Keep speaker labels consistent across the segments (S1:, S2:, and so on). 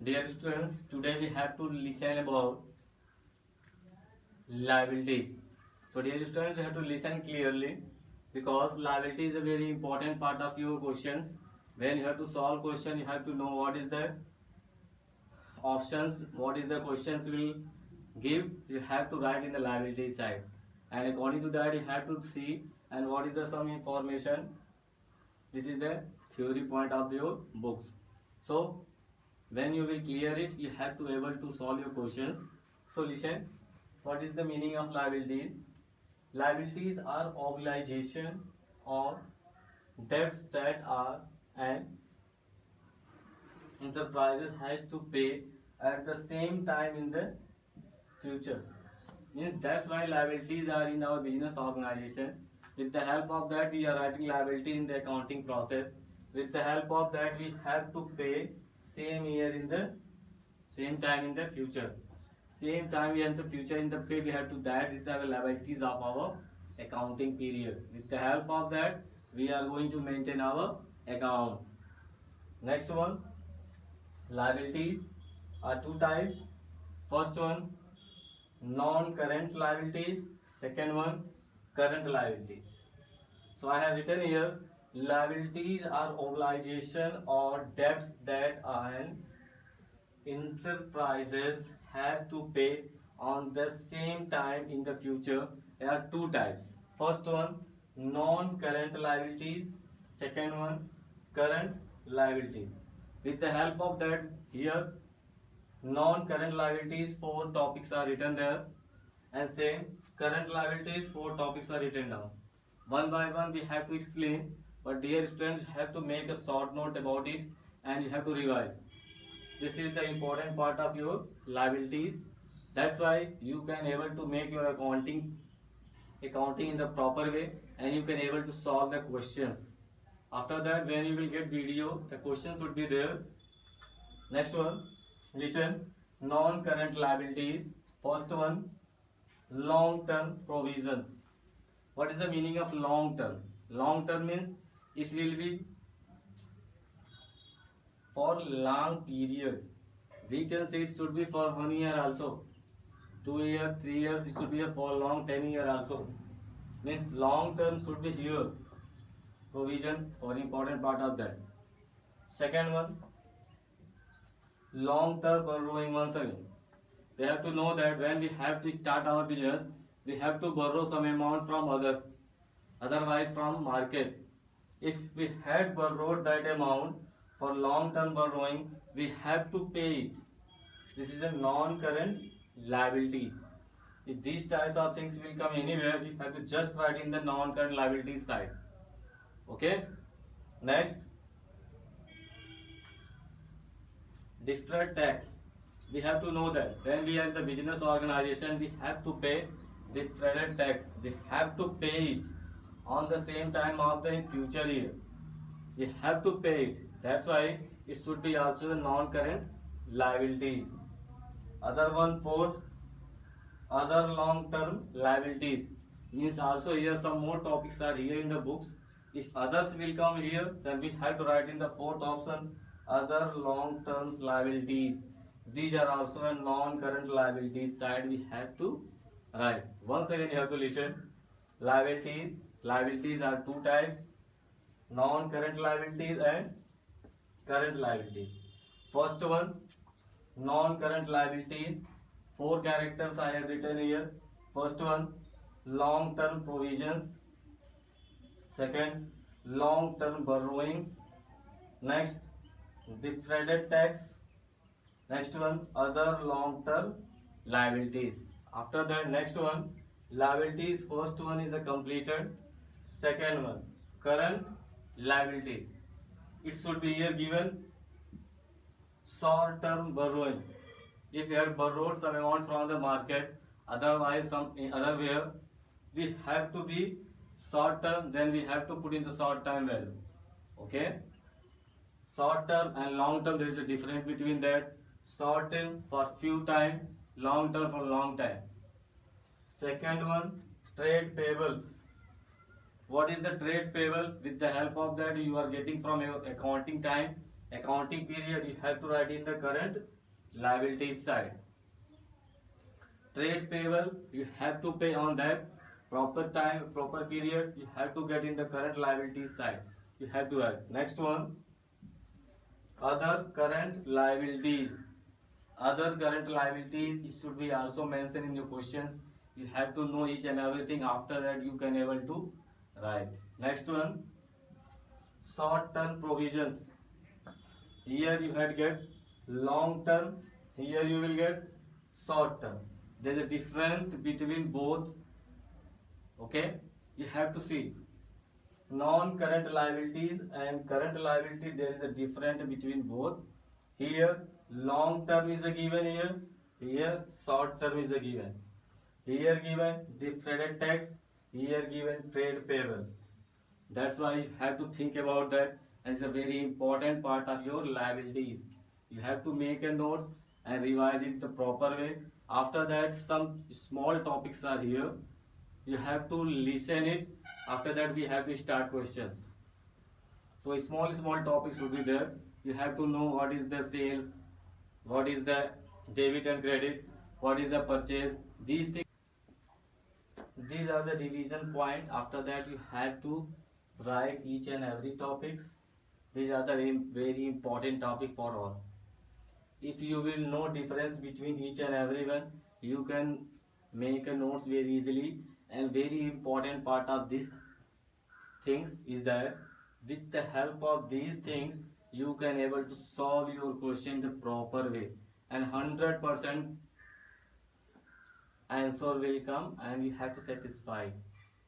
S1: Dear students, today we have to listen about liabilities. So dear students, you have to listen clearly because liability is a very important part of your questions. When you have to solve question, you have to know what is the options, what is the questions will give. You have to write in the liability side, and according to that, you have to see and what is the some information. This is the theory point of your books. So when you will clear it, you have to able to solve your questions. So listen, what is the meaning of liabilities? Liabilities are obligation or debts that are an enterprise has to pay at the same time in the future. Means that's why liabilities are in our business organization. With the help of that, we are writing liability in the accounting process. With the help of that, we have to pay same year in the same time in the future. Same time we have the future in the pay, we have to that. These are the liabilities of our accounting period. With the help of that, we are going to maintain our account. Next one, liabilities are two types. First one, non-current liabilities. Second one, current liabilities. So I have written here, liabilities are obligation or debts that an enterprises have to pay on the same time in the future. There are two types. First one, non-current liabilities. Second one, current liabilities. With the help of that, here non-current liabilities, four topics are written there, and same current liabilities, four topics are written down. One by one we have to explain, but dear students, you have to make a short note about it and you have to revise. This is the important part of your liabilities. That's why you can able to make your accounting in the proper way, and you can able to solve the questions. After that, when you will get video, the questions would be there. Next one, listen, non-current liabilities. First one, long-term provisions. What is the meaning of long-term? Long-term means it will be for long period. We can say it should be for 1 year also, 2 years, 3 years. It should be for long 10 year also. Means long-term should be here. Provision for important part of that. Second one, long-term borrowing. Once again, we have to know that when we have to start our business, we have to borrow some amount from others, otherwise from market. If we had borrowed that amount for long term borrowing, we have to pay it. This is a non-current liability. If these types of things will come anywhere, we have to just write in the non-current liabilities side. Okay. Next, deferred tax. We have to know that when we are in the business organization, we have to pay deferred tax. We have to pay it on the same time of the future year. We have to pay it. That's why it should be also the non-current liabilities. Other one, fourth, other long-term liabilities. Means also here some more topics are here in the books. If others will come here, then we have to write in the fourth option, other long-term liabilities. These are also a non-current liabilities side we have to write. Once again you have to listen. Liabilities. Liabilities are two types, non-current liabilities and current liabilities. First one, non-current liabilities. Four characters I have written here. First one, long-term provisions. Second, long-term borrowings. Next, deferred tax. Next one, other long-term liabilities. After that, next one, liabilities. First one is a completed. Second one, current liabilities. It should be here given short-term borrowing. If you have borrowed some amount from the market, otherwise some other where, we have to be short-term. Then we have to put in the short-term value. Okay. Short-term and long-term, there is a difference between that. Short-term for few time, long-term for long time. Second one, trade payables. What is the trade payable? With the help of that, you are getting from your accounting time, accounting period, you have to write in the current liabilities side. Trade payable, you have to pay on that proper time, proper period, you have to get in the current liabilities side. You have to write. Next one, other current liabilities. Other current liabilities, it should be also mentioned in your questions. You have to know each and everything. After that, you can able to write. Next one, short term provisions. Here you had get long term. Here you will get short term. There is a difference between both. Okay, you have to see non-current liabilities and current liability. There is a difference between both. Here long term is a given here. Here short term is a given. Here given deferred tax. Here given trade payable. That's why you have to think about that, and it's a very important part of your liabilities. You have to make a notes and revise it the proper way. After that, some small topics are here. You have to listen it. After that, we have to start questions. So small topics should be there. You have to know what is the sales, what is the debit and credit, what is the purchase. These things, these are the revision point. After that, you have to write each and every topics. These are the very important topic for all. If you will know difference between each and every one, you can make a notes very easily. And very important part of this things is that with the help of these things, you can able to solve your question the proper way, and 100% answer will come, and you have to satisfy.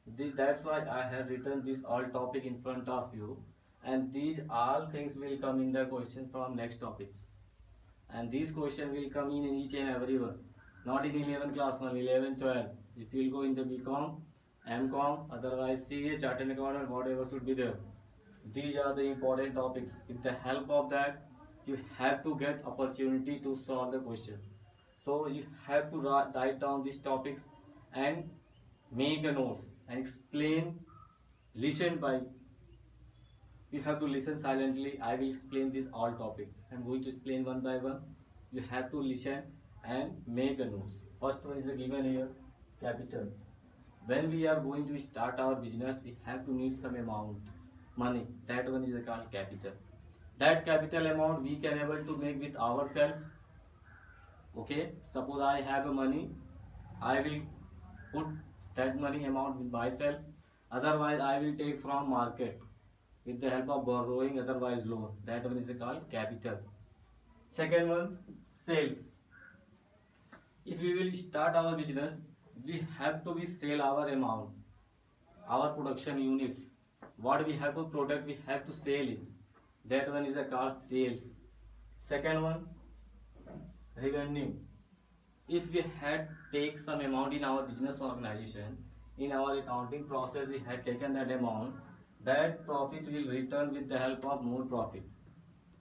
S1: That's why I have written this all topic in front of you, and these all things will come in the question from next topics, and these question will come in each and every one, not in 11 class, only 11 12. If you will go in the BCom, MCom, otherwise CA, chartered accountant, whatever should be there. These are the important topics. With the help of that, you have to get opportunity to solve the question. So you have to write down these topics and make a notes and explain. Listen by. You have to listen silently. I will explain this all topic. I'm going to explain one by one. You have to listen and make a notes. First one is given here, capital. When we are going to start our business, we have to need some amount money. That one is called capital. That capital amount we can able to make with ourselves. Okay, suppose I have a money, I will put that money amount with myself. Otherwise, I will take from market with the help of borrowing, otherwise loan. That one is called capital. Second one, sales. If we will start our business, we have to be sell our amount, our production units. What we have to product, we have to sell it. That one is called sales. Second one, revenue. If we had take some amount in our business organization, in our accounting process, we had taken that amount, that profit will return with the help of more profit.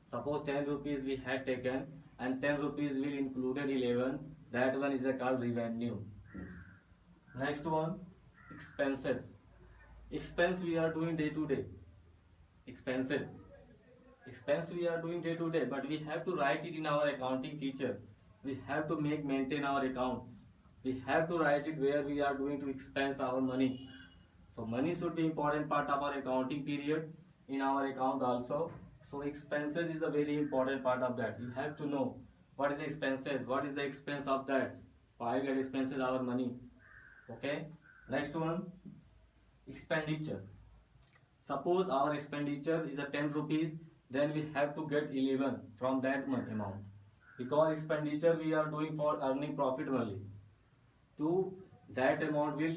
S1: Suppose 10 rupees we had taken and 10 rupees will included 11, that one is called revenue. Next one, expenses. Expense we are doing day to day. Expenses. Expense we are doing day to day, but we have to write it in our accounting feature. We have to maintain our account. We have to write it where we are going to expense our money. So money should be important part of our accounting period in our account also. So expenses is a very important part of that. You have to know what is the expenses, what is the expense of that. Why get expenses our money. Okay. Next one, expenditure. Suppose our expenditure is a 10 rupees, then we have to get 11 from that amount, because expenditure we are doing for earning profit only. To that amount will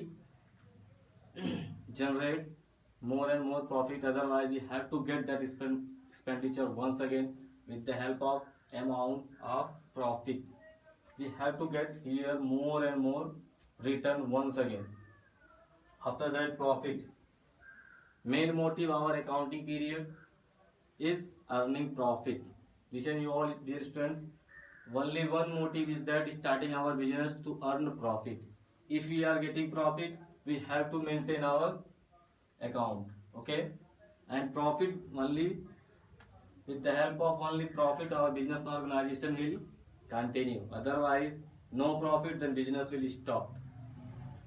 S1: generate more and more profit. Otherwise, we have to get that expenditure once again with the help of amount of profit. We have to get here more and more return once again. After that, profit. Main motive our accounting period is earning profit. Listen you all dear students, only one motive is that starting our business to earn profit. If we are getting profit, we have to maintain our account. Okay, and profit only With the help of only profit, our business organization will continue. Otherwise, no profit, then business will stop.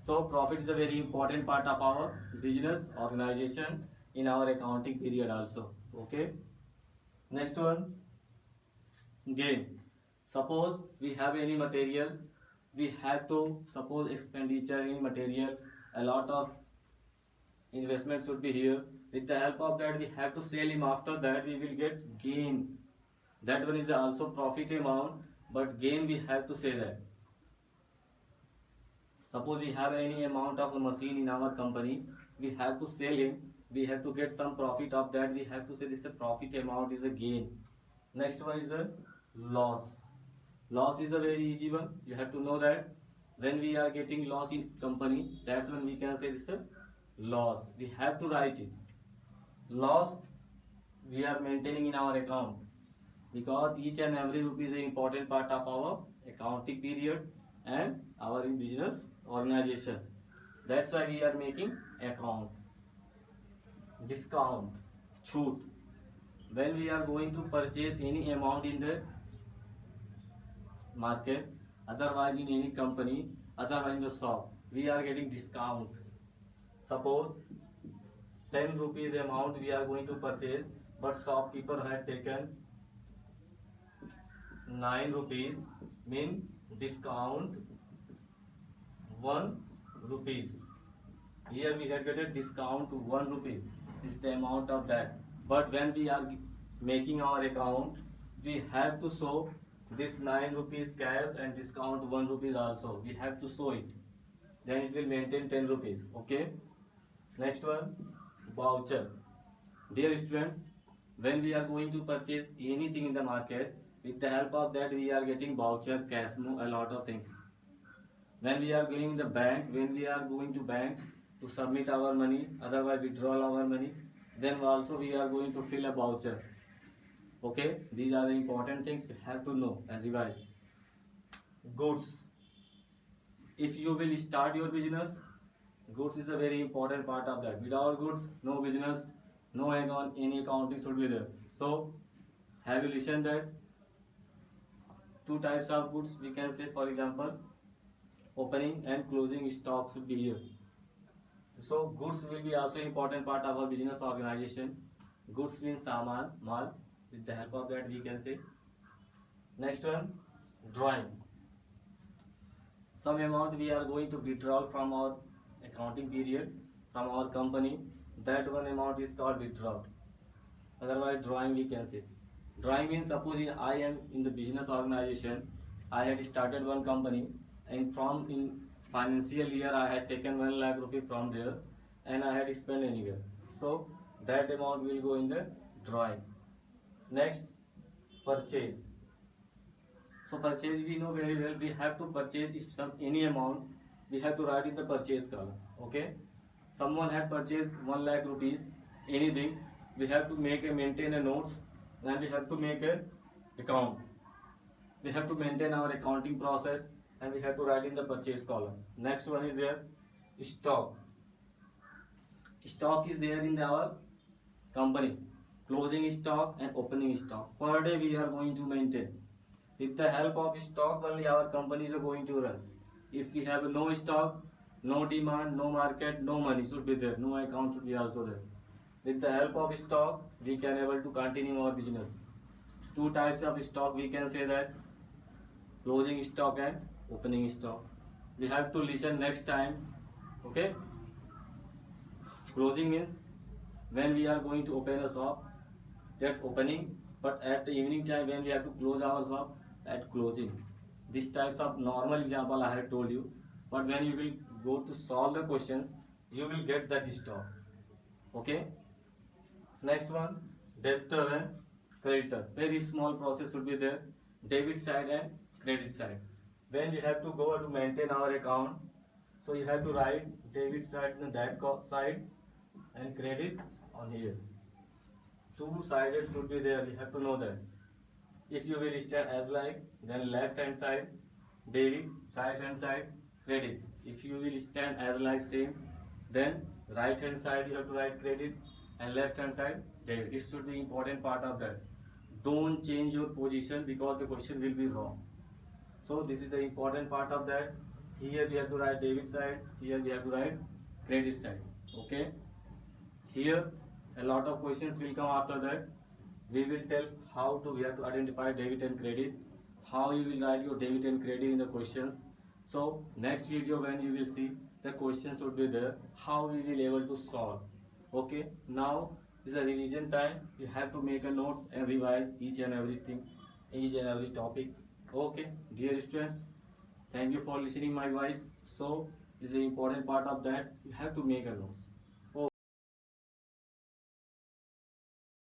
S1: So profit is a very important part of our business organization in our accounting period also. Okay. Next one, gain. Suppose we have any material, we have to suppose expenditure in material, a lot of investment should be here. With the help of that, we have to sell him. After that, we will get gain. That one is also profit amount, but gain we have to say that. Suppose we have any amount of a machine in our company, we have to sell him. We have to get some profit of that. We have to say this is a profit amount is a gain. Next one is a loss. Loss is a very easy one. You have to know that when we are getting loss in company, that's when we can say this is a loss. We have to write it. Loss we are maintaining in our account because each and every rupee is an important part of our accounting period and our business organization. That's why we are making account. Discount, छूट. When we are going to purchase any amount in the market, otherwise in any company, otherwise in the shop, we are getting discount. Suppose 10 rupees amount we are going to purchase, but shopkeeper had taken 9 rupees, mean discount 1 rupees. Here we had get a discount to 1 rupees. This is the amount of that. But when we are making our account, we have to show this 9 rupees cash and discount 1 rupees also. We have to show it. Then it will maintain 10 rupees. Okay. Next one, voucher. Dear students, when we are going to purchase anything in the market, with the help of that we are getting voucher, cash, a lot of things. When we are going to the bank, when we are going to bank to submit our money, otherwise withdraw our money, then also we are going to fill a voucher. Okay, these are the important things you have to know and revise. Goods. If you will start your business, goods is a very important part of that. Without goods, no business, no any accounting should be there. So, have you listened that? 2 types of goods we can say, for example, opening and closing stock should be here. So, goods will be also important part of our business organization. Goods means saman, mal. With the help of that we can say. Next one, drawing. Some amount we are going to withdraw from our accounting period, from our company. That one amount is called withdrawal. Otherwise drawing we can say. Drawing means suppose I am in the business organization, I had started one company and from in financial year I had taken 1 lakh rupee from there and I had spent anywhere. So that amount will go in the drawing. Next, purchase. So purchase we know very well. We have to purchase if any amount, we have to write in the purchase column. Okay. Someone had purchased 1 lakh rupees, anything. We have to maintain a notes, and we have to make a account. We have to maintain our accounting process, and we have to write in the purchase column. Next one is there, stock. Stock is there in our company. Closing stock and opening stock. Per day we are going to maintain. With the help of stock only our companies are going to run. If we have no stock, no demand, no market, no money should be there. No account should be also there. With the help of stock, we can able to continue our business. 2 types of stock we can say that, closing stock and opening stock. We have to listen next time. Okay. Closing means when we are going to open a shop, that opening, but at the evening time when we have to close our shop, at closing. This types of normal example I have told you, but when you will go to solve the questions, you will get that stock. Okay. Next one, debtor and creditor. Very small process should be there. Debit side and credit side. When you have to go to maintain our account, so you have to write debit side on that side and credit on here. 2-sided should be there. You have to know that. If you will stand as like, then left hand side debit, right hand side credit. If you will stand as like same, then right hand side you have to write credit and left hand side debit. It should be important part of that. don't change your position because the question will be wrong. So this is the important part of that. Here we have to write debit side, here we have to write credit side. Okay, here a lot of questions will come after that. We will tell how to we have to identify debit and credit, how you will write your debit and credit in the questions. So next video when you will see the questions would be there, how we will able to solve. Okay, now this is a revision time. You have to make a notes and revise each and everything, each and every topic. Okay, dear students, thank you for listening my voice. So this is the important part of that. You have to make a notes.